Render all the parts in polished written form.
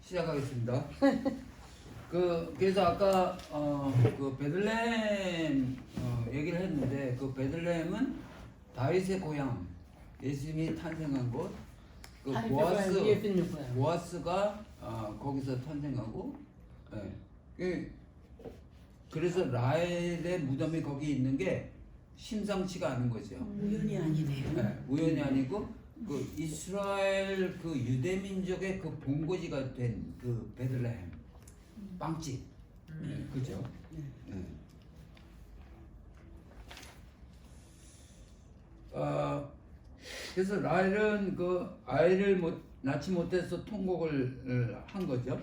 시작하겠습니다. 그래서 아까 그 베들레헴 얘기를 했는데 그 베들레헴은 다윗의 고향, 예수님이 탄생한 곳, 그 보아스가 거기서 탄생하고, 그래서 라헬의 무덤이 거기 있는 게 심상치가 않은 거죠. 우연이 아니네요. 네, 우연이 아니고 그 이스라엘 그 유대 민족의 그 본거지가 된 그 베들레헴 빵집, 그죠? 네. 그래서 라헬은 그 아이를 낳지 못해서 통곡을 한 거죠.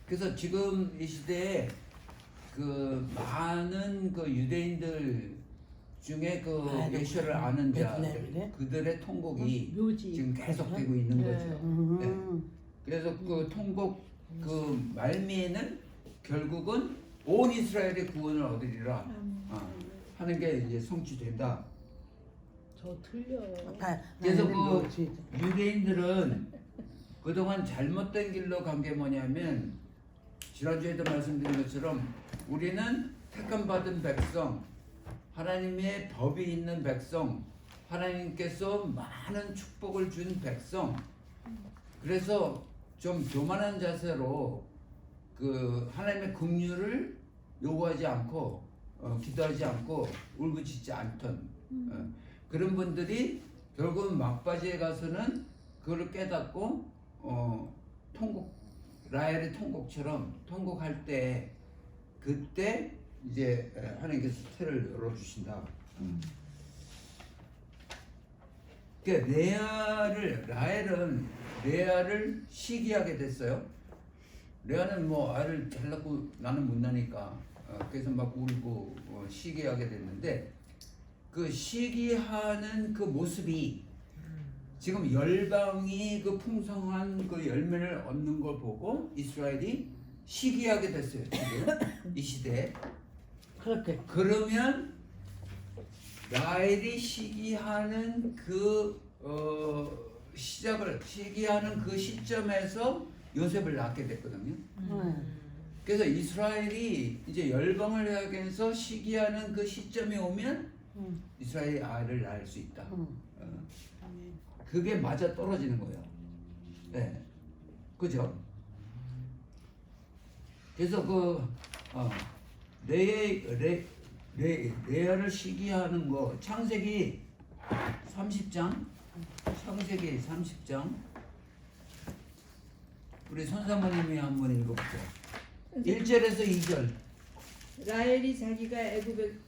그래서 지금 이 시대에 그 많은 그 유대인들 중에 그 예수를 아는 자들, 그들의 통곡이 지금 계속되고 있는 거죠. 네. 그래서 그 통곡 그 말미에는 결국은 온 이스라엘의 구원을 얻으리라 하는 게 이제 성취된다. 저 틀려요. 그래서 그 유대인들은 그동안 잘못된 길로 간 게 뭐냐면, 지난주에도 말씀드린 것처럼 우리는 택함 받은 백성, 하나님의 법이 있는 백성, 하나님께서 많은 축복을 준 백성, 그래서 좀 교만한 자세로 그 하나님의 긍휼을 요구하지 않고 기도하지 않고 울부짖지 않던 그런 분들이 결국은 막바지에 가서는 그걸 깨닫고 라헬의 통곡처럼 통곡할 때, 그때 이제 하나님께서 태를 열어주신다. 그러니까 라헬은 레아를 시기하게 됐어요. 레아는 뭐 아이를 잘 낳고 나는 못 나니까 그래서 막 울고 시기하게 됐는데, 그 시기하는 그 모습이 지금 열방이 그 풍성한 그 열매를 얻는 걸 보고 이스라엘이 시기하게 됐어요. 지금 이 시대에. 그렇게. 그러면 라헬이 시기하는 그 시기하는 그 시점에서 요셉을 낳게 됐거든요. 그래서 이스라엘이 이제 열방을 향해서 시기하는 그 시점이 오면 이스라엘이 아이를 낳을 수 있다. 그게 맞아 떨어지는 거예요. 네, 그죠? 그래서 그 레아를 시기하는 거, 창세기 30장, 우리 손사모님이 한번 읽어보세요. 1절에서 2절. 라헬이 자기가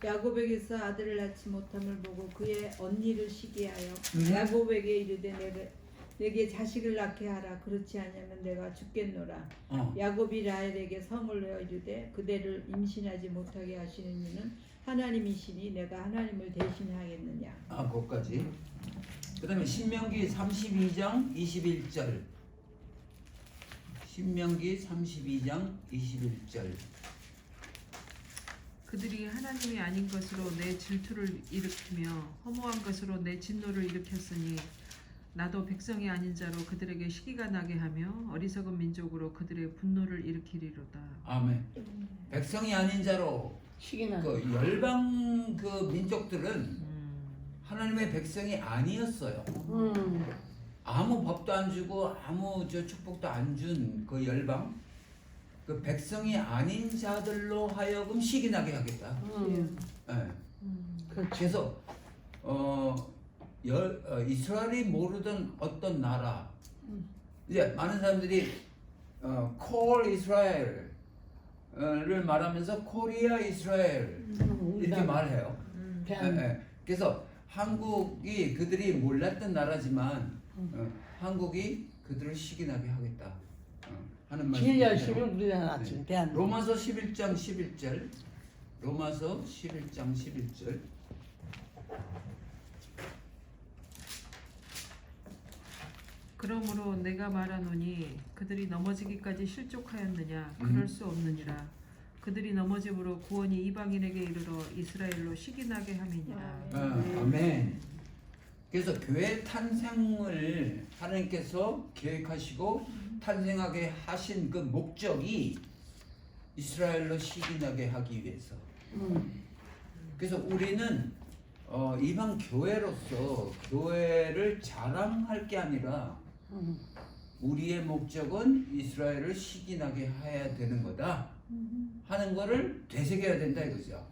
야곱에게서 아들을 낳지 못함을 보고 그의 언니를 시기하여 야곱에게 이르되 내게 자식을 낳게 하라. 그렇지 않으면 내가 죽겠노라. 야곱이 라헬에게 성을 내어 이르되 그대를 임신하지 못하게 하시는 이는 하나님이시니 내가 하나님을 대신하겠느냐. 거기까지. 그 다음에 신명기 32장 21절. 신명기 32장 21절. 그들이 하나님이 아닌 것으로 내 질투를 일으키며 허무한 것으로 내 진노를 일으켰으니 나도 백성이 아닌 자로 그들에게 시기가 나게 하며 어리석은 민족으로 그들의 분노를 일으키리로다. 아멘. 백성이 아닌 자로 그 열방 그 민족들은 하나님의 백성이 아니었어요. 아무 법도 안 주고 아무 축복도 안 준 그 열방, 그 백성이 아닌 자들로 하여금 시기 나게 하겠다. 네. 그래서 이스라엘이 모르던 어떤 나라, 이제 많은 사람들이 콜 이스라엘을 말하면서 코리아 이스라엘 이렇게 말해요. 그래서 한국이 그들이 몰랐던 나라지만 한국이 그들을 시기나게 하겠다 하는 말이에요. 제일 열심히 우리나라 지금 대한민국. 로마서 11장 11절. 로마서 11장 11절. 그러므로 내가 말하노니 그들이 넘어지기까지 실족하였느냐? 그럴 수 없느니라. 그들이 넘어짐으로 구원이 이방인에게 이르러 이스라엘로 시기나게 함이니라. 아멘. 그래서 교회 탄생을 하나님께서 계획하시고 탄생하게 하신 그 목적이 이스라엘로 시기나게 하기 위해서. 그래서 우리는 이방 교회로서 교회를 자랑할 게 아니라 우리의 목적은 이스라엘을 시기나게 해야 되는 거다 하는 거를 되새겨야 된다 이거죠.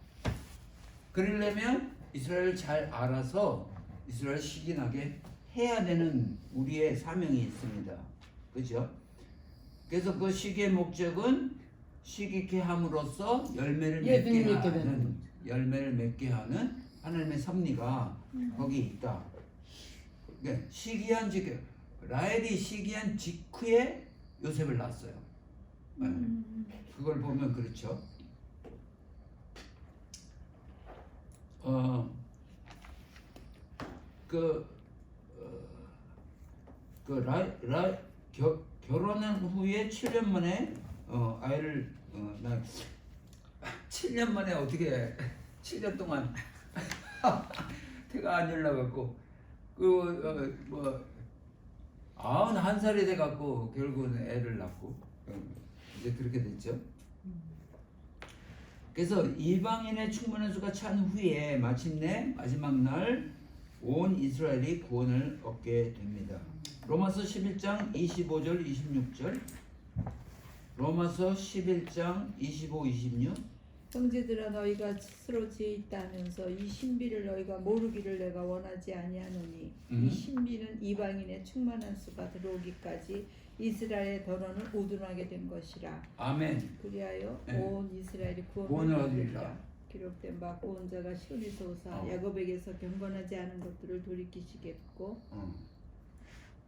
그러려면 이스라엘을 잘 알아서 이스라엘 시기나게 해야 되는 우리의 사명이 있습니다. 그죠? 그래서 그 시기의 목적은 시기케 함으로써 열매를 맺게 하는 하나님의 섭리가 거기 있다. 그러니까 시기한 직 라헬이 시기한 직후에 요셉을 낳았어요. 그걸 보면 그렇죠. 결혼한 후에 7년 만에 아이를 나 7년 만에 어떻게 7년 동안 태가 안 열나갖고 91살이 돼갖고 결국은 애를 낳고 이제 그렇게 됐죠. 그래서 이방인의 충만한 수가 찬 후에 마침내 마지막 날 온 이스라엘이 구원을 얻게 됩니다. 로마서 11장 25절 26절. 로마서 11장 25, 26. 형제들아 너희가 스스로 지혜 있다 하면서 이 신비를 너희가 모르기를 내가 원하지 아니하노니 이 신비는 이방인의 충만한 수가 들어오기까지 이스라엘의 더러는 우둔하게 된 것이라. 아멘. 그리하여 네. 온 이스라엘이 구원을 구원을 얻으리라. 얻으리라. 기록된 바 구원자가 시온에서 오사 야곱에게서 경건하지 않은 것들을 돌이키시겠고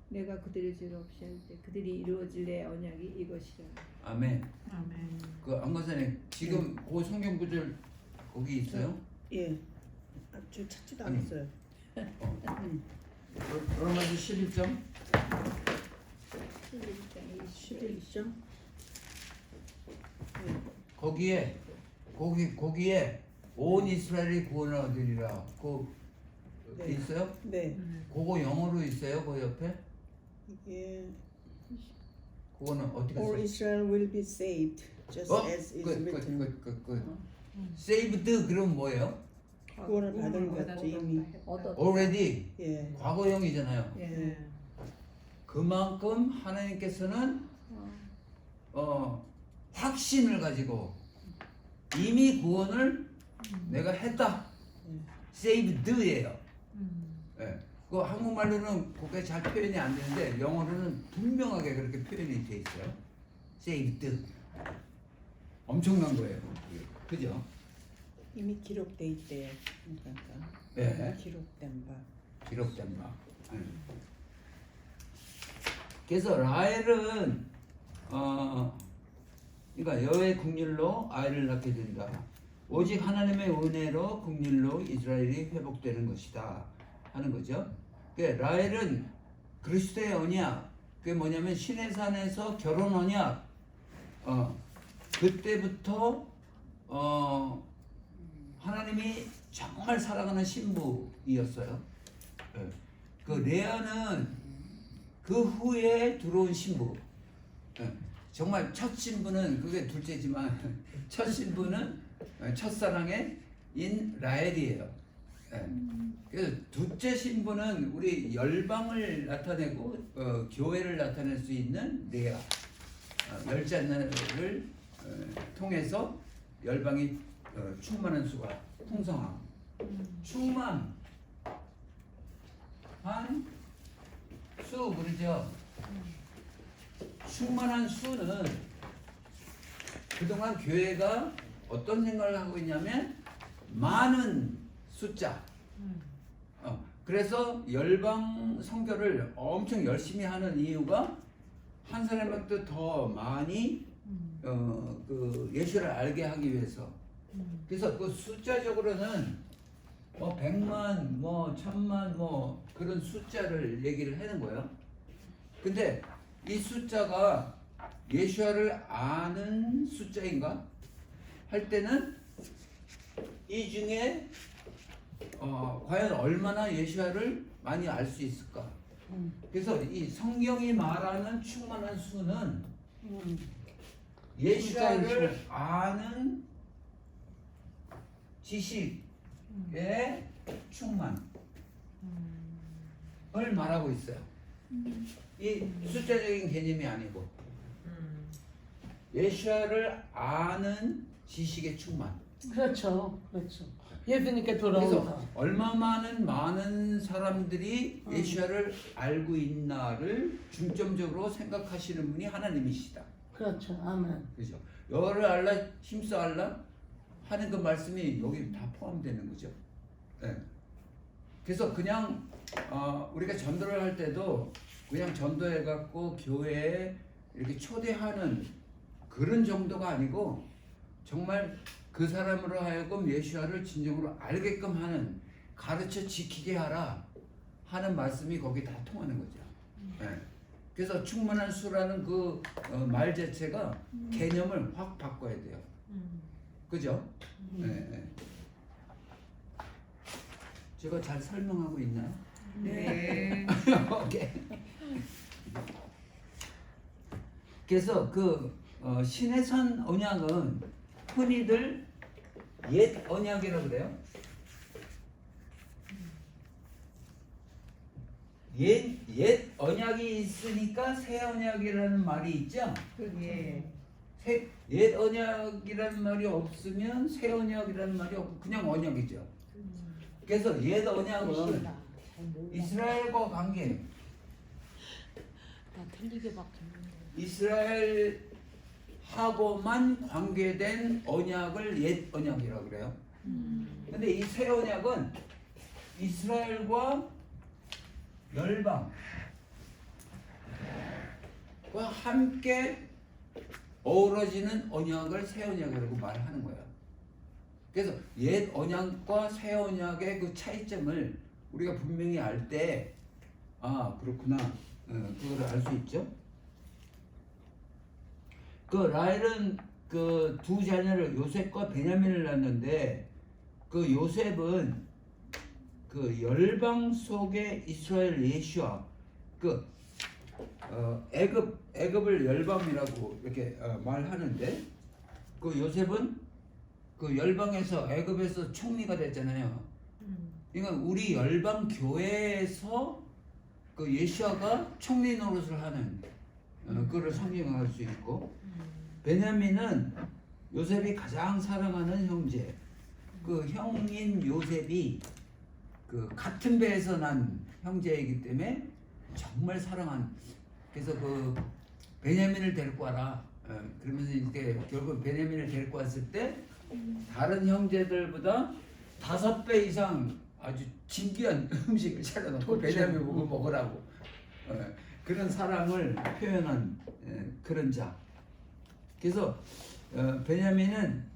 내가 그들의 죄를 없이 할 때 그들이 이루어질 내 언약이 이것이라. 아멘. 아멘. 그 안과사님 지금 그 성경 구절 거기 있어요? 예. 저 찾지도 아니. 않았어요. 로마서 11장 11장 11점. 거기에 온 이스라엘이 구원을 얻으리라. 그 네. 있어요? 네. 그거 영어로 있어요? 그 옆에? 이게 그거는 어떻게 All 써요? Israel will be saved, just as is written. saved 그럼 뭐예요? 구원을 받은 거죠 이미. already 예. 과거형이잖아요. 예. 네. 그만큼 하나님께서는 확신을 가지고 이미 구원을 내가 했다. saved예요. 예. 그 한국말로는 그게 잘 표현이 안 되는데 영어로는 분명하게 그렇게 표현이 돼 있어요. saved. 엄청난 거예요. 그죠? 이미 기록돼 있대요. 그러니까 예. 기록된 바. 기록된 바. 그래서 라헬은 그러니까 여호와의 국률로 아이를 낳게 된다. 오직 하나님의 은혜로 국률로 이스라엘이 회복되는 것이다 하는 거죠. 그 라헬은 그리스도의 언약. 그게 뭐냐면 시내산에서 결혼 언약. 그때부터 하나님이 정말 사랑하는 신부이었어요. 그 레아는 그 후에 들어온 신부. 정말 첫 신부는 그게 둘째지만 첫 신부는 첫사랑의 인 라헬이에요. 그래서 둘째 신부는 우리 열방을 나타내고 교회를 나타낼 수 있는 레아. 열잔을 통해서 열방이 충만한 수가 풍성함. 충만한 수 그러죠. 충만한 수는 그동안 교회가 어떤 생각을 하고 있냐면 많은 숫자. 그래서 열방 선교를 엄청 열심히 하는 이유가 한 사람한테 더 많이 그 예수를 알게 하기 위해서. 그래서 그 숫자적으로는 100만, 1000만 그런 숫자를 얘기를 하는 거예요. 근데 이 숫자가 예수를 아는 숫자인가? 할 때는 이 중에 과연 얼마나 예수를 많이 알 수 있을까? 그래서 이 성경이 말하는 충만한 수는 음. 예수를 아는 지식의 충만을 말하고 있어요. 이 숫자적인 개념이 아니고 예수를 아는 지식의 충만. 그렇죠. 그렇죠. 예수님께 그래서 돌아온다. 얼마 많은 사람들이 예수를 알고 있나를 중점적으로 생각하시는 분이 하나님이시다. 그렇죠. 아멘. 그죠? 여를 알라 힘써 알라 하는 그 말씀이 여기 다 포함되는 거죠. 네. 그래서 그냥 우리가 전도를 할 때도 그냥 전도해 갖고 교회에 이렇게 초대하는 그런 정도가 아니고 정말 그 사람으로 하여금 예수와를 진정으로 알게끔 하는, 가르쳐 지키게 하라 하는 말씀이 거기 다 통하는 거죠. 네. 그래서 충만한 수라는 그 말 자체가 개념을 확 바꿔야 돼요. 그죠? 네, 네. 제가 잘 설명하고 있나요? 네. 오케이. 그래서 그 신해산 언약은 흔히들 옛 언약이라고 그래요. 옛 언약이 있으니까 새 언약이라는 말이 있죠. 예. 옛 언약이라는 말이 없으면 새 언약이라는 말이 없고 그냥 언약이죠. 그래서 옛 언약은 이스라엘과 관계, 나 틀리게 바뀌었는데. 이스라엘하고만 관계된 언약을 옛 언약이라고 그래요. 근데 이 새 언약은 이스라엘과 열방과 함께 어우러지는 언약을 새 언약이라고 말하는 거예요. 그래서 옛 언약과 새 언약의 그 차이점을 우리가 분명히 알 때, 아 그렇구나, 그걸 알 수 있죠. 그 라헬은 그 두 자녀를 요셉과 베냐민을 낳는데, 그 요셉은 그 열방 속의 이스라엘 예수와 그 애굽을 열방이라고 이렇게 말하는데, 그 요셉은 그 열방에서 애굽에서 총리가 됐잖아요. 그러니까 우리 열방 교회에서 그 예수아가 총리 노릇을 하는 그를 상징할 수 있고, 베냐민은 요셉이 가장 사랑하는 형제, 그 형인 요셉이 그 같은 배에서 난 형제이기 때문에 정말 사랑한. 그래서 그 베냐민을 데리고 와라. 그러면서 이제 결국 베냐민을 데리고 왔을 때 다른 형제들보다 5배 이상 아주 진귀한 음식을 차려놓고 베냐민 보고 먹으라고 그런 사랑을 표현한 그런 자. 그래서 베냐민은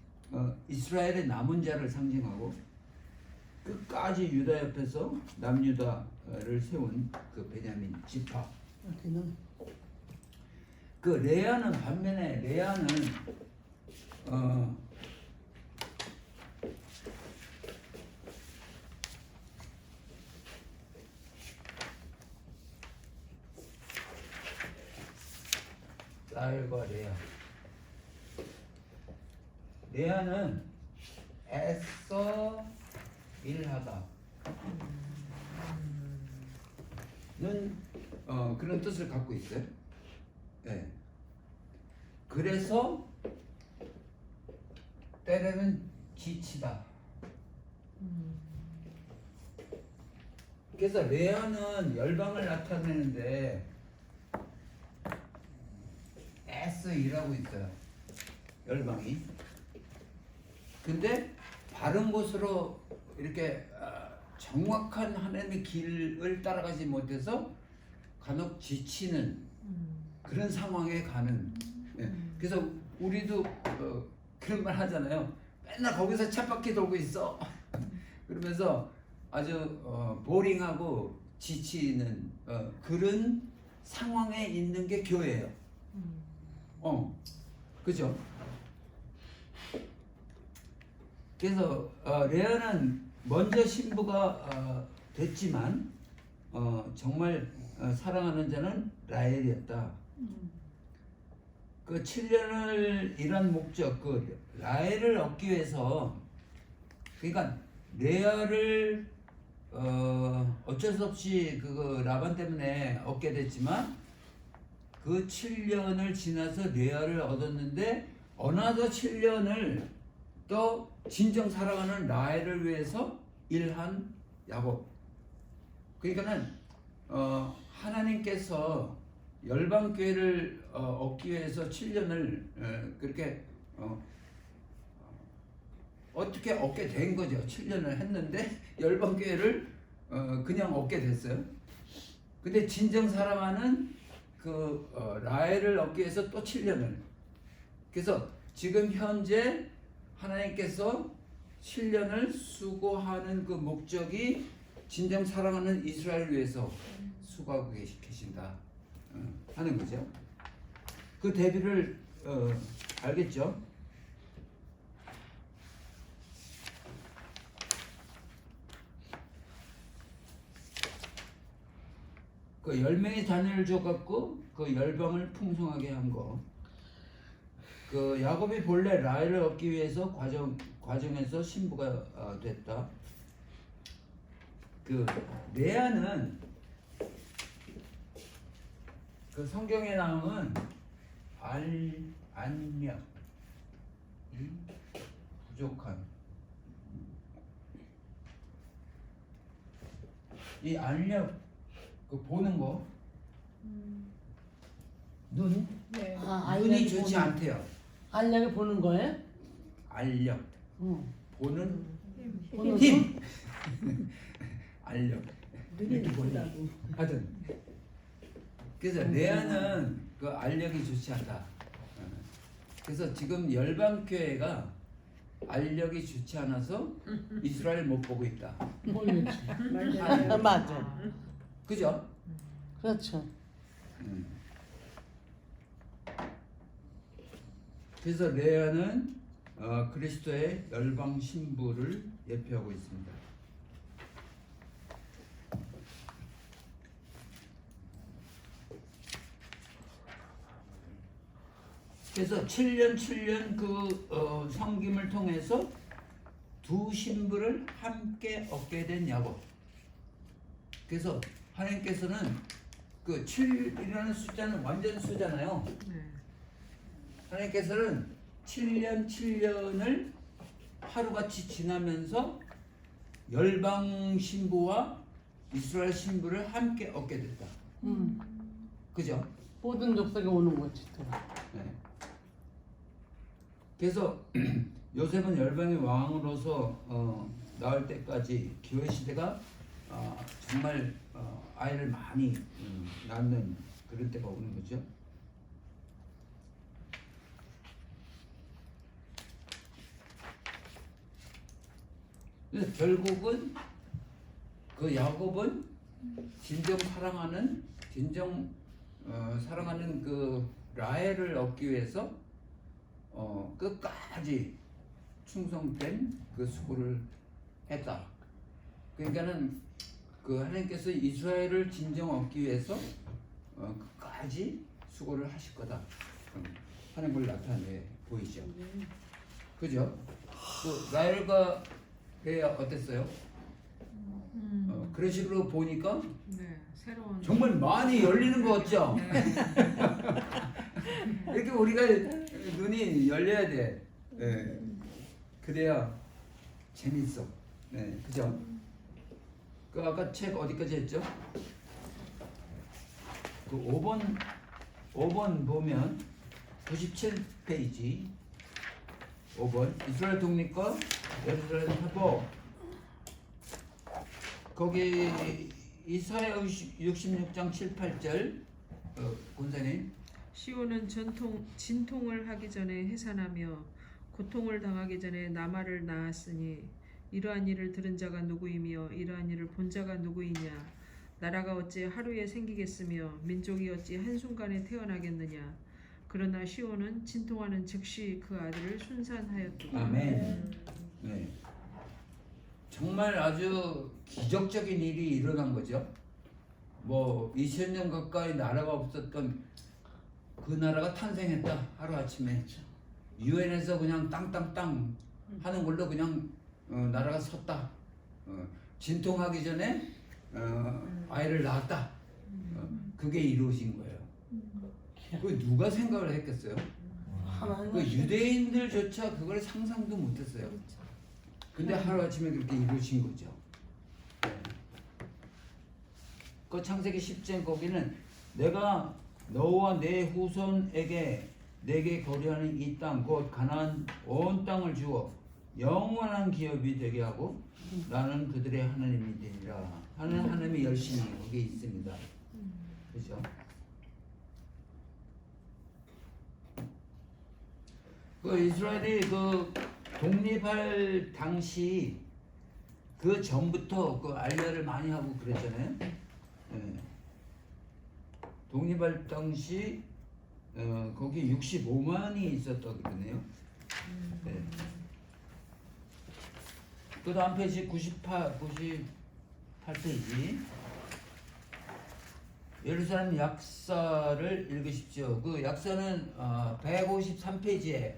이스라엘의 남은 자를 상징하고 끝까지 유다 옆에서 남유다를 세운 그 베냐민 지파. 여기는 그 레아는 반면에 레아는 라헬과 레아. 레아는 애써 일하다 는 그런 뜻을 갖고 있어요. 네. 그래서 때로는 지치다. 그래서 레아는 열방을 나타내는데 애써 일하고 있어요. 열방이. 근데 바른 곳으로 이렇게 정확한 하나님의 길을 따라가지 못해서 간혹 지치는 그런 상황에 가는. 그래서 우리도 그런 말 하잖아요. 맨날 거기서 쳇바퀴 돌고 있어. 그러면서 아주 보링하고 지치는 그런 상황에 있는 게 교회예요. 그죠? 그래서 레아는 먼저 신부가 됐지만 정말 사랑하는 자는 라헬이었다. 그 7년을 일한 목적, 그 라헬을 얻기 위해서, 그러니까 레아를 어쩔 수 없이 그 라반 때문에 얻게 됐지만 그 7년을 지나서 레아를 얻었는데 어나더 7년을 또 진정 사랑하는 라헬을 위해서 일한 야곱. 그러니까는 하나님께서 열방 교회를 얻기 위해서 7년을 그렇게 어떻게 얻게 된 거죠. 7년을 했는데 열방 교회를 그냥 얻게 됐어요. 근데 진정 사랑하는 그 라헬을 얻기 위해서 또 7년을. 그래서 지금 현재 하나님께서 7년을 수고하는 그 목적이 진정 사랑하는 이스라엘을 위해서 수고하고 계신다 하는 거죠. 그 대비를 알겠죠? 그 10명의 자녀를 줘갖고 그 열방을 풍성하게 한 거. 그 야곱이 본래 라헬을 얻기 위해서 과정에서 신부가 됐다. 그 레아는 그 성경에 나오는 안력이 부족한 이 안력 그 보는 거 눈 네. 눈이 좋지 않대요. 알약을 보는 거예요? 알력 응. 보는 보는 힘 알력 눈이 나쁘다고. 하여튼 그래서 레아는 그 알력이 좋지 않다. 그래서 지금 열방 교회가 알력이 좋지 않아서 이스라엘 못 보고 있다. 모르겠지. 맞아요. 맞아. 그죠? 그렇죠. 그래서 레아는 그리스도의 열방 신부를 예표하고 있습니다. 그래서 7년 그 섬김을 통해서 두 신부를 함께 얻게 된 야곱. 그래서 하나님께서는 그 7이라는 숫자는 완전 수잖아요. 네. 하나님께서는 7년을 하루같이 지나면서 열방 신부와 이스라엘 신부를 함께 얻게 됐다. 그죠? 모든 족속에 오는 거지 또. 네. 그래서 요셉은 열방의 왕으로서 나올 때까지 교회 시대가 정말 아이를 많이 낳는 그런 때가 오는 거죠. 그래서 결국은 그 야곱은 진정 사랑하는 그 라헬을 얻기 위해서 끝까지 충성된 그 수고를 했다. 그러니까는 그 하나님께서 이스라엘을 진정 얻기 위해서 끝까지 수고를 하실 거다 하는 걸 나타내 보이죠. 그죠? 그 라헬과 레아 어땠어요? 그런 식으로 보니까 네, 새로운 정말 많이 열리는 것 같죠? 이렇게 우리가 눈이 열려야 돼. 네. 그래야 재밌어. 네, 그죠? 그 아까 책 어디까지 했죠? 그 5번 보면 97페이지 5번 이스라엘 독립과 예루살렘 회복. 거기 이사야 66장 7, 8절 권사님. 시온은 진통을 하기 전에 해산하며 고통을 당하기 전에 나말을 낳았으니 이러한 일을 들은 자가 누구이며 이러한 일을 본 자가 누구이냐. 나라가 어찌 하루에 생기겠으며 민족이 어찌 한순간에 태어나겠느냐. 그러나 시온은 진통하는 즉시 그 아들을 순산하였도다. 아멘. 네. 정말 아주 기적적인 일이 일어난 거죠. 뭐 2000년 가까이 나라가 없었던 그 나라가 탄생했다 하루 아침에. 유엔에서 그냥 땅땅땅 하는 걸로 그냥 나라가 섰다. 진통하기 전에 아이를 낳았다. 그게 이루어진 거예요. 그 누가 생각을 했겠어요? 그 유대인들조차 그걸 상상도 못했어요. 근데 하루아침에 그렇게 이루어진 거죠. 그 창세기 10장 거기는 내가 너와 내 후손에게 내게 거류하는 이 땅 곧 가나안 온 땅을 주어 영원한 기업이 되게 하고 나는 그들의 하나님이 되리라 하는 하나님의 열심이 거기에 있습니다. 그렇죠? 그 이스라엘이 그 독립할 당시 그 전부터 그 알려를 많이 하고 그랬잖아요. 예. 독립할 당시 거기 65만이 있었다 그러네요. 네. 그 다음 페이지 98페이지 예루살렘 약사를 읽으십시오. 그 약사는 153페이지에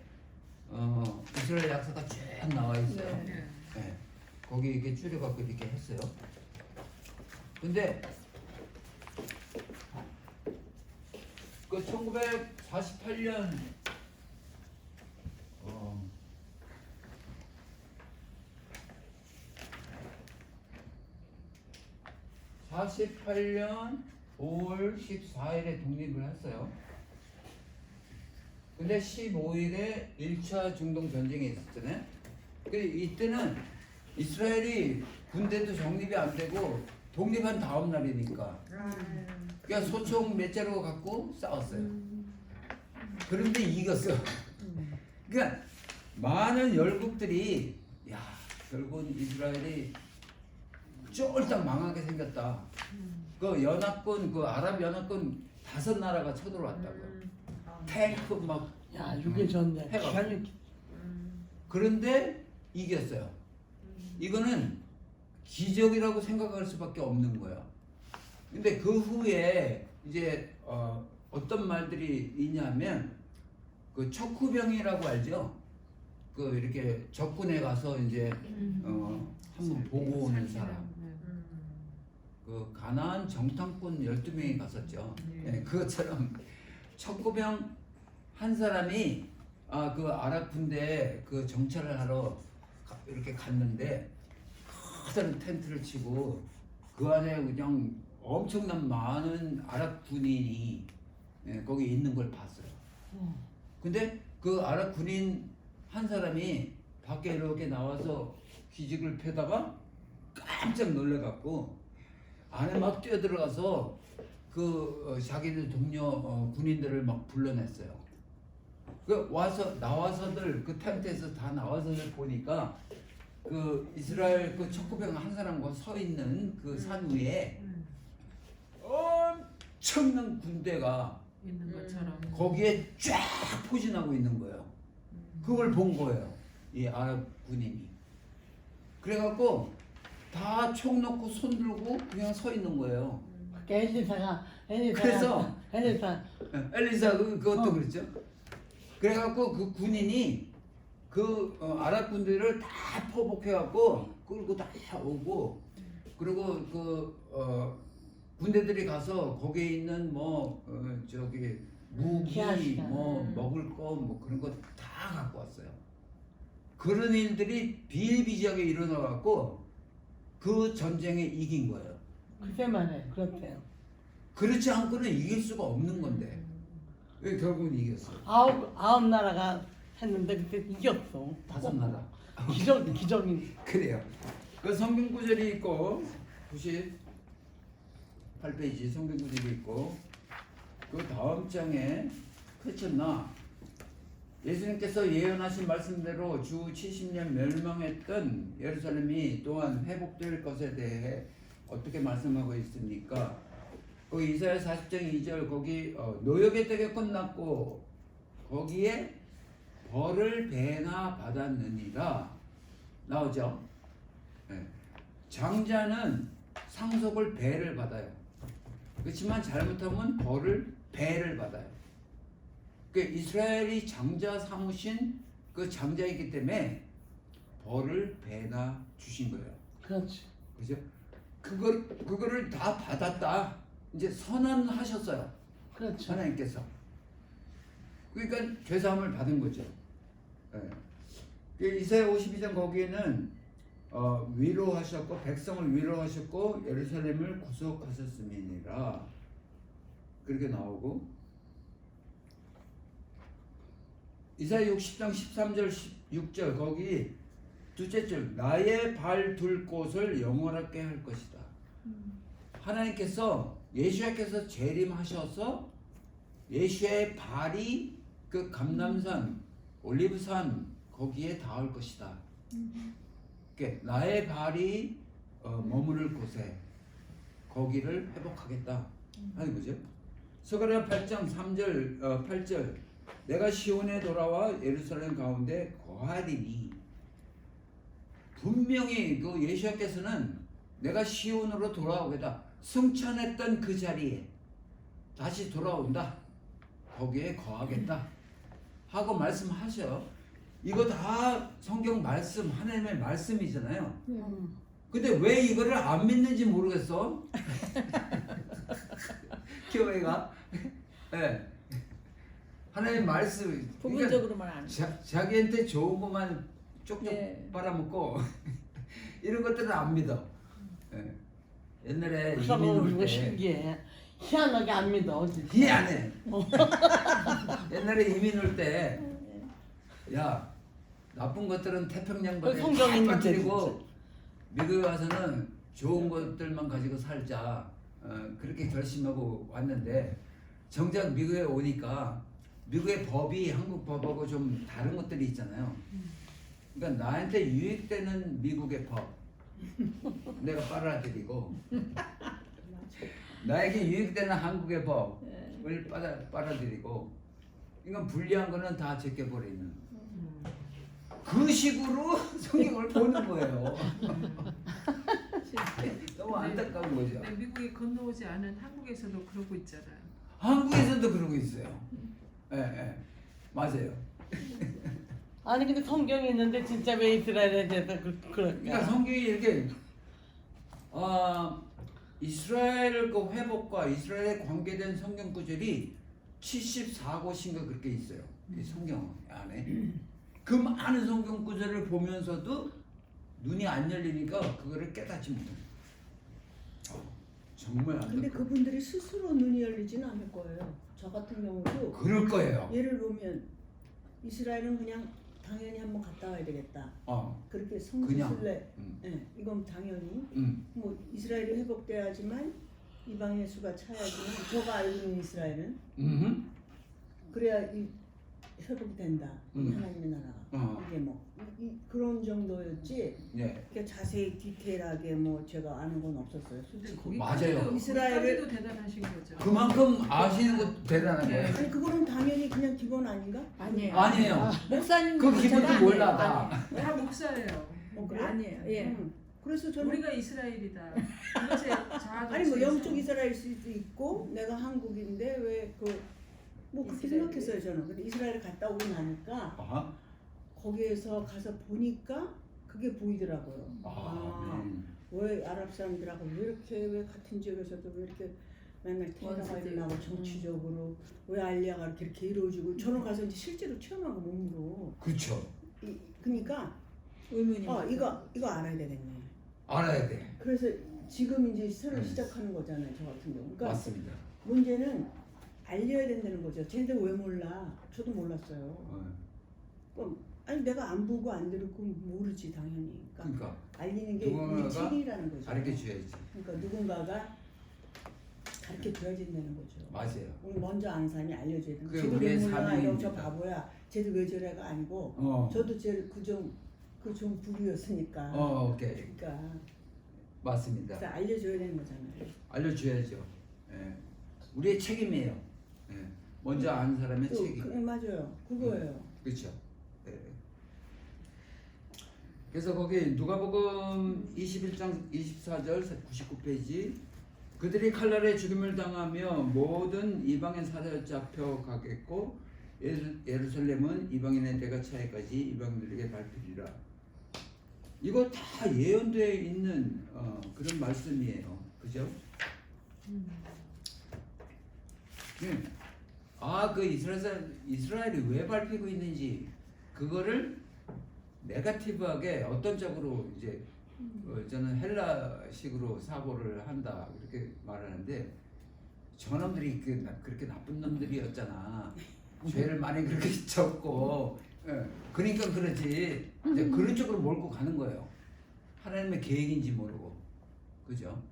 이스라엘 약사가 쭉 나와 있어요. 네. 네. 거기 이렇게 줄여갖고 이렇게 했어요. 근데 그 1948년 48년 5월 14일에 독립을 했어요. 근데 15일에 1차 중동 전쟁이 있었잖아요. 이때는 이스라엘이 군대도 정립이 안 되고 독립한 다음 날이니까 그러니까 소총 몇 자루 갖고 싸웠어요. 그런데 이겼어. 그러니까 많은 열국들이 야 결국은 이스라엘이 쫄딱 망하게 생겼다. 그 연합군 그 아랍 연합군 5나라가 쳐들어왔다고요. 탱크 막 야, 이게 좋네. 해가. 그런데 이겼어요. 이거는 기적이라고 생각할 수밖에 없는 거야. 근데 그 후에 이제 어떤 말들이 있냐면 그 척후병이라고 알죠? 그 이렇게 적군에 가서 이제 한번 보고 오는 사람. 그 가나안 정탐꾼 12명이 갔었죠. 네, 그것처럼 척후병 한 사람이 그 아랍 군대에 그 정찰을 하러 이렇게 갔는데 커다란 텐트를 치고 그 안에 그냥 엄청난 많은 아랍 군인이 거기 있는 걸 봤어요. 근데 그 아랍 군인 한 사람이 밖에 이렇게 나와서 기직을 펴다가 깜짝 놀래갖고 안에 막 뛰어들어가서 그 자기들 동료 군인들을 막 불러냈어요. 그 나와서들 그 텐트에서 다 나와서들 보니까 그 이스라엘 그 척후병 한 사람과 서 있는 그 산 위에 엄청난 군대가 있는 것처럼. 거기에 쫙 포진하고 있는 거예요. 그걸 본 거예요. 이 아랍 군인이. 그래갖고 다 총 놓고 손 들고 그냥 서 있는 거예요. 엘리사가 그래서 엘리사 그것도 그랬죠. 그래갖고 그 군인이 그 아랍 군대를 다 포복해갖고 끌고 다 오고 그리고 그 군대들이 가서 거기에 있는 뭐 저기 무기 뭐 먹을 거 뭐 그런 거 다 갖고 왔어요. 그런 일들이 비일비재하게 일어나갖고 그 전쟁에 이긴 거예요. 그때 말해. 그렇대요. 그렇지 않고는 이길 수가 없는 건데 왜 결국은 이겼어요. 아홉 나라가 했는데 그때 이겼어. 5나라. 기적인. 그래요. 그 성경 구절이 있고 98페이지 성경 구절이 있고 그 다음 장에 그쳤나 예수님께서 예언하신 말씀대로 주 70년 멸망했던 예루살렘이 또한 회복될 것에 대해 어떻게 말씀하고 있습니까? 거기 이사야 40장 2절 거기 노역의 때가 끝났고 거기에 벌을 배나 받았느니라 나오죠. 네. 장자는 상속을 배를 받아요. 그렇지만 잘못하면 배를 받아요. 그 이스라엘이 장자 삼으신 그 장자이기 때문에 벌을 배나 주신 거예요. 그렇지. 그죠? 그거를 다 받았다. 이제 선언하셨어요. 그렇죠. 하나님께서. 그러니까 죄사함을 받은 거죠. 예. 그 이사야 52장 거기에는 위로하셨고 백성을 위로하셨고 예루살렘을 구속하셨음이니라 그렇게 나오고, 이사야 60장 13절 16절 거기 둘째 줄, 나의 발 둘 곳을 영원하게 할 것이다. 하나님께서 예수야께서 재림하셔서 예수의 발이 그 감람산 올리브산 거기에 닿을 것이다. 그러니까 나의 발이 머무를 곳에 거기를 회복하겠다 하는 거죠. 스가랴 8장 3절 8절 내가 시온에 돌아와 예루살렘 가운데 거하리니, 분명히 그 예수께서는 내가 시온으로 돌아오겠다, 승천했던 그 자리에 다시 돌아온다, 거기에 거하겠다 하고 말씀하셔. 이거 다 성경 말씀, 하나님의 말씀이잖아요. 근데 왜 이거를 안 믿는지 모르겠어. 교회가. 네. 하나님의 말씀, 부분적으로만 안. 자기한테 좋은 것만 쪽쪽 네. 빨아먹고 이런 것들은 안 믿어. 예. 옛날에 이민 그거 올 때 신기해. 희한하게 안 믿어. 진짜. 희한해. 옛날에 이민 올 때 야, 나쁜 것들은 태평양 바다에 성경에 다 있는데 빠뜨리고 미국에 와서는 좋은 것들만 가지고 살자, 그렇게 결심하고 왔는데 정작 미국에 오니까 미국의 법이 한국 법하고 좀 다른 것들이 있잖아요. 그러니까 나한테 유익되는 미국의 법 내가 빨아들이고 나에게 유익되는 한국의 법을 빨아들이고, 이건 불리한 거는 다 제껴버리는 그 식으로 성경을 보는 거예요. 너무 안타까운 거죠. 네, 미국에 건너오지 않은 한국에서도 그러고 있잖아요. 한국에서도 그러고 있어요. 예, 예. 맞아요. 아니 근데 성경이 있는데 진짜 왜 이스라엘에 대해서 그러니까 그럴까? 성경이 이렇게 이스라엘 그 회복과 이스라엘에 관계된 성경 구절이 74곳인가 그렇게 있어요. 이 성경 안에. 그 많은 성경 구절을 보면서도 눈이 안 열리니까 그거를 깨닫지 못해요. 정말 근데 안타까워요. 그분들이 스스로 눈이 열리지는 않을 거예요. 저 같은 경우도 그럴 거예요. 예를 보면 이스라엘은 그냥 당연히 한번 갔다 와야 되겠다. 그렇게 성지 그냥. 순례. 예, 이건 당연히 뭐 이스라엘이 회복돼야지만 이방의 수가 차야지만 저가 알고 있는 이스라엘은 그래야 이 회복이 된다. 하나님의 나라가. 이게 뭐 그런 정도였지. 네. 이렇게 자세히 디테일하게 뭐 제가 아는 건 없었어요. 솔직히. 맞아요. 이스라엘도 대단하신 거죠. 그만큼 아시는 것도 대단한 네. 거예요. 아니 그거는 당연히 그냥 기본 아닌가? 아니에요. 아니에요. 목사님 그 기분도 몰라 다. 다 목사예요. 그래? 아니에요. 예. 그래서 저는 우리가 이스라엘이다. 이것에 자아도 아니 뭐 있어서. 영적 이스라엘일 수도 있고 내가 한국인데 왜 뭐 그렇게 이스라엘. 생각했어요 저는. 근데 이스라엘 갔다 오고 나니까 거기에서 가서 보니까 그게 보이더라고요. 왜 아랍 사람들하고 왜 같은 지역에서도 왜 이렇게 맨날 테러가 원수지. 일어나고 정치적으로 왜 알리아가 이렇게 이루어지고 저는 가서 이제 실제로 체험하고 몸으로. 그렇죠. 그러니까 의문이 이거 알아야 되겠네. 알아야 돼. 그래서 지금 이제 새로 시작하는 거잖아요 저 같은 경우. 그러니까 맞습니다. 문제는 알려야 된다는 거죠. 쟤네들 왜 몰라? 저도 몰랐어요. 그럼 아니 내가 안 보고 안 들었고 모르지 당연히. 그러니까 알리는 게 누군가가 우리 책임이라는 거죠. 가르쳐 줘야지. 그러니까 누군가가 가르쳐 줘야 된다는 거죠. 맞아요. 우리 먼저 아는 사람이 알려줘야 되는 그게 거죠. 쟤도 왜 우리의 몰라? 이러고 저 사명입니다. 바보야. 쟤도 왜 저래가 아니고 저도 제일 그좀 부류였으니까. 오케이. 그러니까 맞습니다. 그래서 알려줘야 되는 거잖아요. 알려줘야죠. 예. 우리의 책임이에요. 예. 먼저 아는 사람의 또 책임. 맞아요. 그거예요. 그렇죠. 예. 그래서 거기 누가복음 21장 24절 99페이지 그들이 칼날에 죽임을 당하며 모든 이방인 사자에 잡혀가겠고 예루살렘은 이방인의 때가 차이까지 이방인들에게 밟히리라. 이거 다 예언되어 있는 그런 말씀이에요. 그죠? 그 이스라엘이 왜 밟히고 있는지 그거를 네거티브하게 어떤 쪽으로 이제 저는 헬라식으로 사고를 한다 그렇게 말하는데 저놈들이 그렇게 나쁜 놈들이었잖아. 죄를 많이 그렇게 졌고 그러니까 그렇지 이제 그런 쪽으로 몰고 가는 거예요. 하나님의 계획인지 모르고 그죠?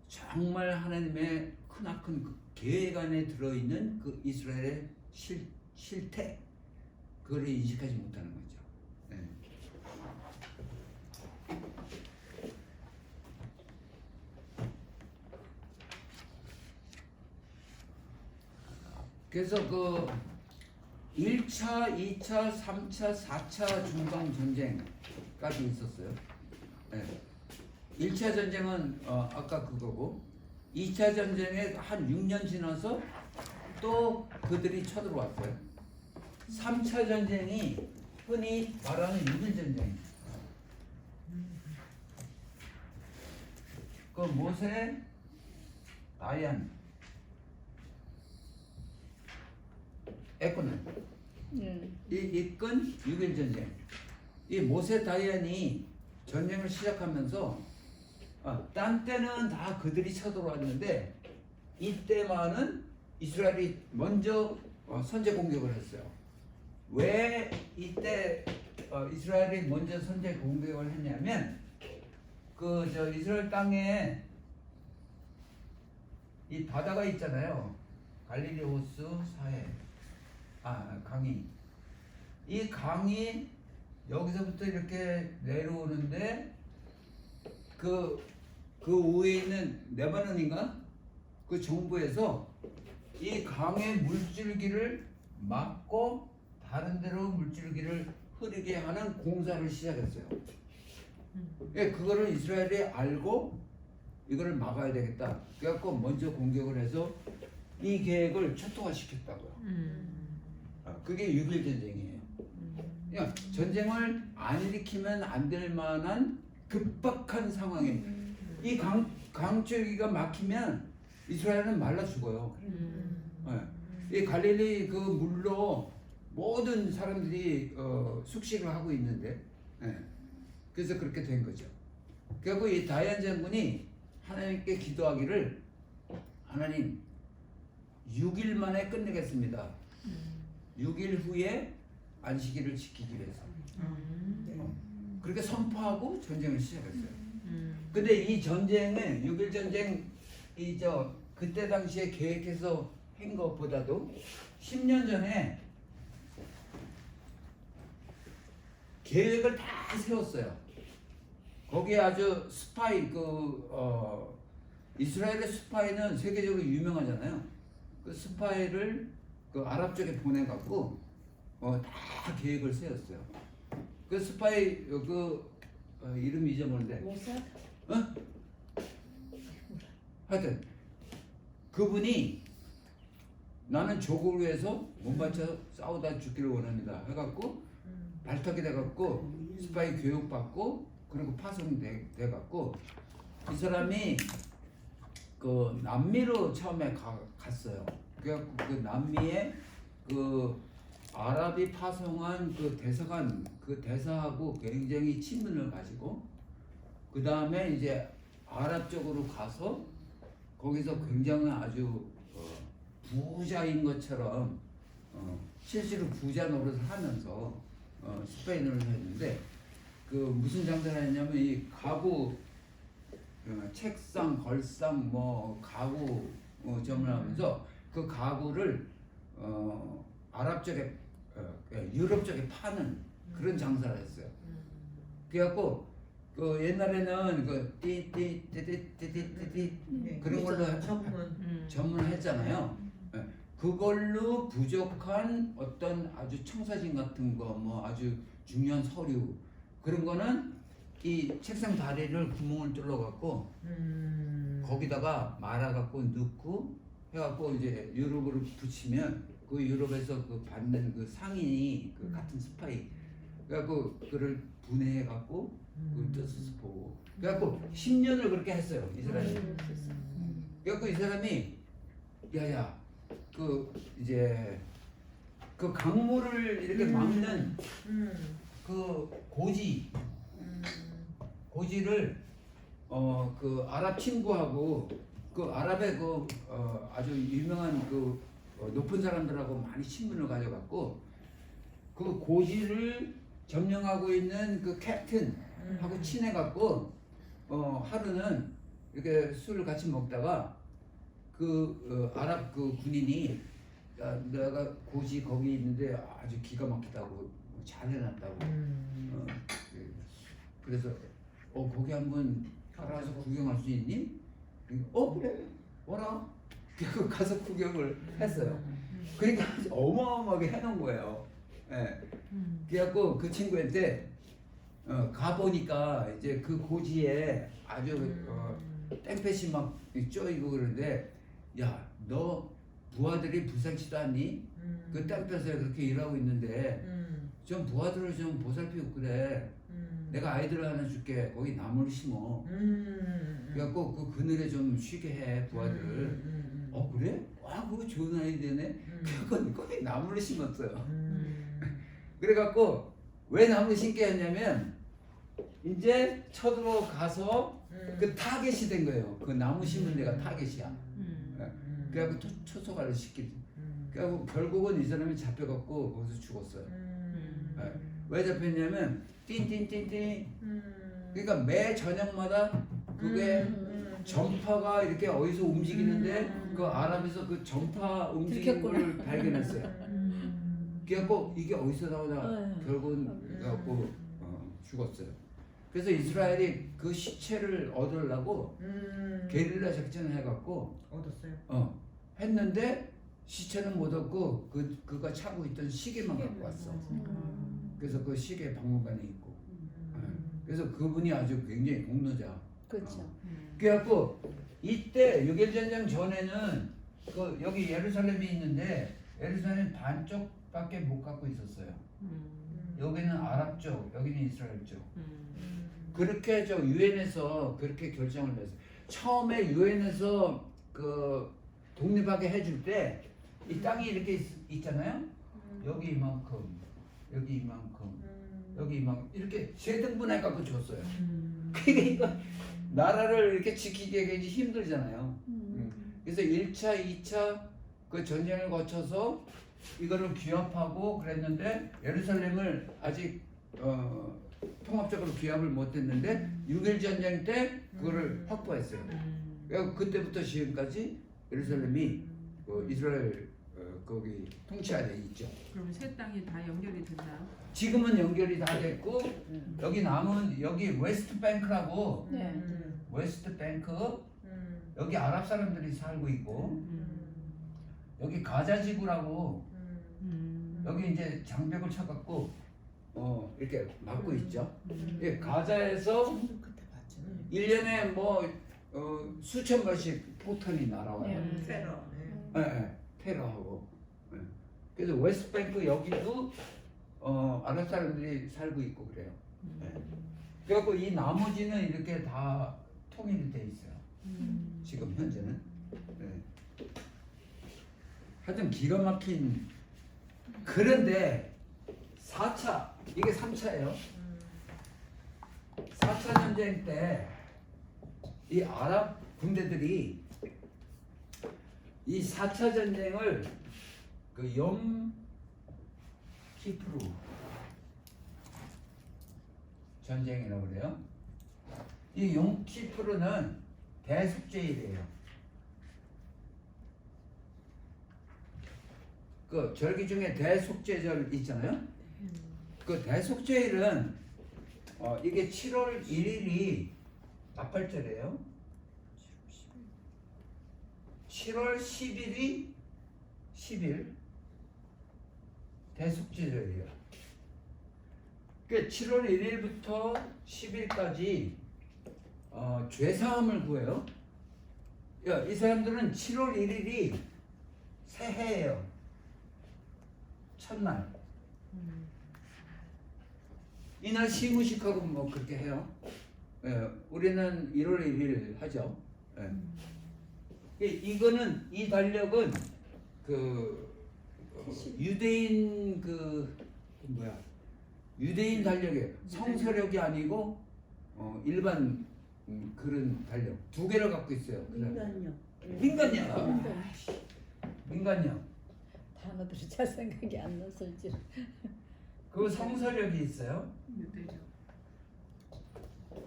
정말 하나님의 크나큰 그 계획 안에 들어있는 그 이스라엘의 실태 그걸 인식하지 못하는 거죠. 네. 그래서 그 1차, 2차, 3차, 4차 중동 전쟁까지 있었어요. 네. 1차 전쟁은 아까 그거고 2차 전쟁에 한 6년 지나서 또 그들이 쳐들어왔어요. 3차 전쟁이 흔히 말하는 6일 전쟁. 그 모세, 다얀, 에코는 이끈 6일 전쟁. 이 모세 다얀이 전쟁을 시작하면서 딴 때는 다 그들이 쳐들어왔는데 이때만은 이스라엘이 먼저 선제 공격을 했어요. 왜 이때 이스라엘이 먼저 선제 공격을 했냐면 이스라엘 땅에 이 바다가 있잖아요. 갈릴리 호수 사해 강이 이 강이 여기서부터 이렇게 내려오는데 그 위에 있는 레바논인가 그 정부에서 이 강의 물줄기를 막고 다른 데로 물줄기를 흐르게 하는 공사를 시작했어요. 그거를 이스라엘이 알고 이거를 막아야 되겠다. 그래갖고 먼저 공격을 해서 이 계획을 초토화시켰다고요. 그게 6.1 전쟁이에요. 그냥 전쟁을 안 일으키면 안 될 만한 급박한 상황에 이 강줄기가 막히면 이스라엘은 말라 죽어요. 이 갈릴리 그 물로 모든 사람들이 숙식을 하고 있는데 그래서 그렇게 된 거죠. 그리고 이 다얀 장군이 하나님께 기도하기를 하나님 6일 만에 끝내겠습니다. 6일 후에 안식일을 지키기 위해서 그렇게 선포하고 전쟁을 시작했어요. 근데 이 전쟁은 6.1 전쟁 그때 당시에 계획해서 한 것보다도 10년 전에 계획을 다 세웠어요. 거기에 아주 스파이 이스라엘의 스파이는 세계적으로 유명하잖아요. 그 스파이를 그 아랍 쪽에 보내갖고 다 계획을 세웠어요. 그 스파이 이름 잊어먹는데 모사? 하여튼 그분이 나는 조국을 위해서 몸바쳐 싸우다 죽기를 원합니다 해갖고 발탁이 돼갖고 스파이 교육받고 그리고 파송돼갖고 이 사람이 그 남미로 처음에 갔어요. 그래갖고 그 남미에 그 아랍이 파송한 그 대사관 그 대사하고 굉장히 친분을 가지고 그 다음에 이제 아랍 쪽으로 가서 거기서 굉장히 아주 부자인 것처럼 실제로 부자 노릇을 하면서 스페인어를 했는데 그 무슨 장사를 했냐면 이 가구 책상, 걸상, 가구 점을 하면서 그 가구를 아랍 쪽에 유럽 쪽에 파는 그런 장사를 했어요. 그래갖고 그 옛날에는 그 띠띠띠띠띠띠띠 그런 걸로 전문했잖아요. 그걸로 부족한 어떤 아주 청사진 같은 거 아주 중요한 서류 그런 거는 이 책상 다리를 구멍을 뚫어갖고 거기다가 말아갖고 넣고 해갖고 이제 유럽으로 붙이면 그 유럽에서 그 받는 그 상인이 그 같은 스파이 그래갖고 그를 분해해갖고 그걸 뜯어서 보고 그래갖고 10년을 그렇게 했어요 이스라엘이. 그래갖고 이 사람이 야야 그 이제 그 강물을 이렇게 막는 그 고지를 그 아랍 친구하고 그 아랍의 그 아주 유명한 그 높은 사람들하고 많이 친분을 가져갖고 그 고지를 점령하고 있는 그 캡틴하고 친해갖고 하루는 이렇게 술을 같이 먹다가 그 아랍 그 군인이 야, 내가 고지 거기 있는데 아주 기가 막히다고 잘 해놨다고. 그래서 거기 한번 가서 구경할 수 있니? 그래 와라. 그래서 가서 구경을 했어요. 그러니까 어마어마하게 해놓은 거예요. 예. 그래갖고 그 친구한테 가보니까 이제 그 고지에 아주 땡볕이 막 쪼이고 그러는데 야 너 부하들이 불쌍치도 않니? 그 땡볕에 그렇게 일하고 있는데 좀 부하들을 좀 보살피고 그래. 내가 아이들 하나 줄게. 거기 나무를 심어. 그래갖고 그 그늘에 좀 쉬게 해 부하들을. 그래? 그거 좋은 아이디어네. 그래갖고 거기 나무를 심었어요. 그래갖고 왜 나무를 심게 했냐면 이제 쳐들어가서 그 타겟이 된 거예요. 그 나무 심은 데가 타겟이야. 그래갖고 초소가를 시키지. 그래갖고 결국은 이 사람이 잡혀갖고 거기서 죽었어요. 왜 잡혔냐면 띵띵띵띵. 그러니까 매 저녁마다 그게 전파가 이렇게 어디서 움직이는데 그 아랍에서 그 전파 움직이는 걸 발견했어요. 그래갖고 이게 어디서 나오냐 결국은 그래갖고 죽었어요. 그래서 이스라엘이 그 시체를 얻으려고 게릴라 작전을 해갖고 얻었어요. 했는데 시체는 못 얻고 그가 차고 있던 시계만 갖고 왔어. 그래서 그 시계 박물관에 있고. 그래서 그분이 아주 굉장히 공로자. 그렇죠. 그래갖고 이때 6.1 전쟁 전에는 그 여기 예루살렘이 있는데 예루살렘 반쪽밖에 못 갖고 있었어요. 여기는 아랍 쪽, 여기는 이스라엘 쪽. 그렇게 저 유엔에서 그렇게 결정을 했어요. 처음에 유엔에서 그 독립하게 해줄 때 이 땅이 이렇게 있잖아요. 여기 이만큼, 여기 이만큼, 여기 이만큼 이렇게 세 등분해 갖고 줬어요. 그러니까 나라를 이렇게 지키기 굉장히 힘들잖아요. 그래서 1차, 2차 그 전쟁을 거쳐서 이거를 규합하고 그랬는데 예루살렘을 아직 통합적으로 규합을 못했는데 6.1 전쟁 때 그거를 확보했어요. 그래서 그때부터 지금까지 예루살렘이 이스라엘 거기 통치 아래 있죠. 그러면 세 땅이 다 연결이 됐나요? 지금은 연결이 다 됐고 여기 남은 여기 웨스트 뱅크라고 웨스트 뱅크 여기 아랍 사람들이 살고 있고 여기 가자 지구라고 여기 이제 장벽을 쳐갖고 이렇게 막고 있죠. 예, 가자에서 1년에 뭐 수천 발씩 포탄이 날아와요. 테러. 테러하고. 그래서 웨스트뱅크 여기도 아랍 사람들이 살고 있고 그래요. 그래갖고 이 나머지는 이렇게 다 통일이 돼 있어요. 지금 현재는. 하여튼 기가 막힌. 그런데 4차 이게 3차예요. 4차 전쟁 때 이 아랍 군대들이 이 4차 전쟁을 그 키프루 전쟁이라고 그래요. 이 키프루는 대속죄일이에요. 그 절기 중에 대속죄절 있잖아요. 그 대속죄일은 이게 7월 1일이 나팔절이에요. 7월 10일이 10일 대속죄절이에요. 그 7월 1일부터 10일까지 죄사함을 구해요. 야, 이 사람들은 7월 1일이 새해예요. 첫날. 이날 시무식하고 뭐 그렇게 해요. 예, 우리는 1월 1일 하죠. 예. 이거는 이 달력은 그 유대인 유대인 달력이에요. 성서력이 아니고 일반 그런 달력 두 개를 갖고 있어요. 민간요. 민간요. 민간요. 단어들이 잘 생각이 안 나서 이제. 그 성서력이 있어요. 유대죠.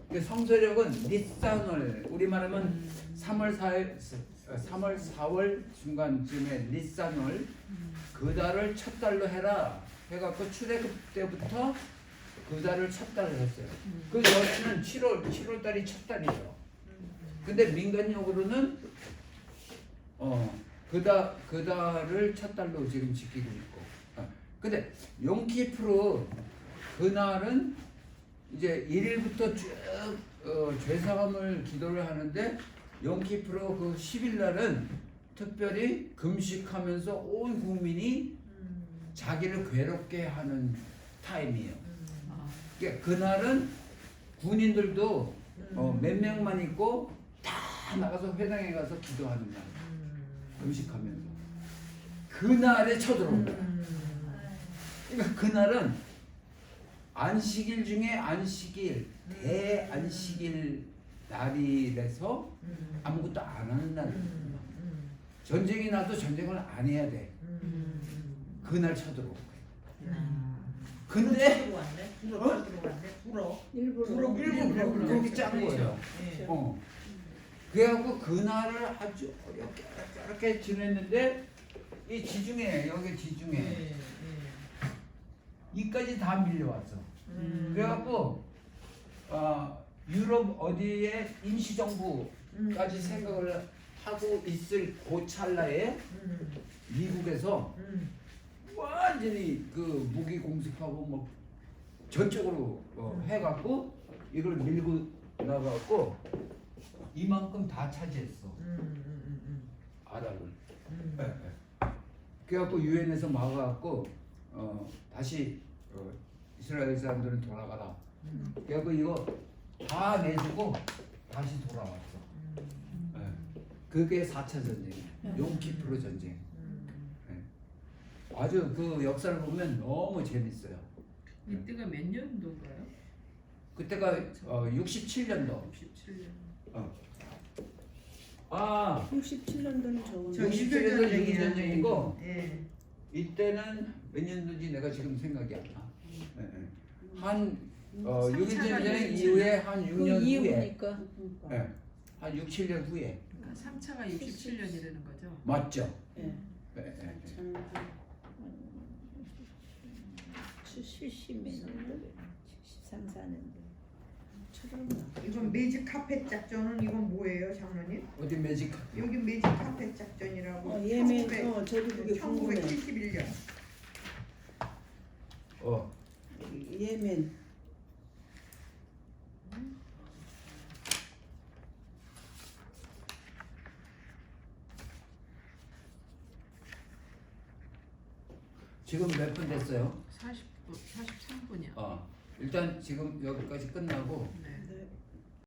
그 성서력은 니산월 우리 말하면 3월 4월 중간쯤에 니산월 그 달을 첫 달로 해라 해갖고 출애굽 때부터 그 달을 첫 달을 했어요. 그 전에는 7월 달이 첫 달이죠. 근데 민간력으로는 그 달을 첫 달로 지금 지키고 있고. 근데 용키프로 그날은 이제 1일부터 쭉 죄사함을 기도를 하는데 용키프로 그 10일 날은 특별히 금식하면서 온 국민이 자기를 괴롭게 하는 타임이에요. 그러니까 그날은 군인들도 몇 명만 있고 다 나가서 회당에 가서 기도하는 날. 금식하면서 그날에 쳐들어온 거야. 그러니까 그날은 안식일 중에 안식일, 대안식일 날이라서 아무것도 안 하는 날. 전쟁이 나도 전쟁을 안 해야 돼. 그날 쳐들어온 거야. 근데 일부러 일부러 그렇게 짠 거예요. 예. 그래갖고 그날을 아주 어렵게 지냈는데 이 지중해 여기 지중해 예. 이까지 다 밀려왔어. 그래갖고 유럽 어디에 임시정부까지 생각을 하고 있을 그 찰나에 미국에서 완전히 그 무기 공습하고 뭐 전적으로 해갖고 이걸 밀고 나가고 이만큼 다 차지했어. 아랍을. 예, 예. 그래갖고 유엔에서 막아갖고 다시 이스라엘 사람들은 돌아가라. 그래갖고 이거 다 내주고 다시 돌아왔어. 예. 그게 4차 전쟁이에요. 용키프로 전쟁. 예. 아주 그 역사를 보면 너무 재밌어요. 이때가 몇 년도인가요? 그때가 67년도. 67년. 67년도는 저거. 저 67년도 전쟁이야. 유교 전쟁이고 예. 이때는 몇 년도인지 내가 지금 생각이 안 나. 예, 예. 한 6.1 전쟁 이후에 한 6년 그 후에 이유니까. 예, 한 6, 7년 후에 그러니까 3차가 67년이라는 거죠. 맞죠? 예. 예, 예, 예. 70몇 년도, 73, 4년도. 이건 매직 카펫 작전은 이건 뭐예요, 장로님? 어디 매직 여기 매직 카펫 작전이라고. 예멘, 저도 그게 궁금해. 1971년. 예멘. 지금 몇 분 됐어요? 43분이요. 일단 지금 여기까지 끝나고 네.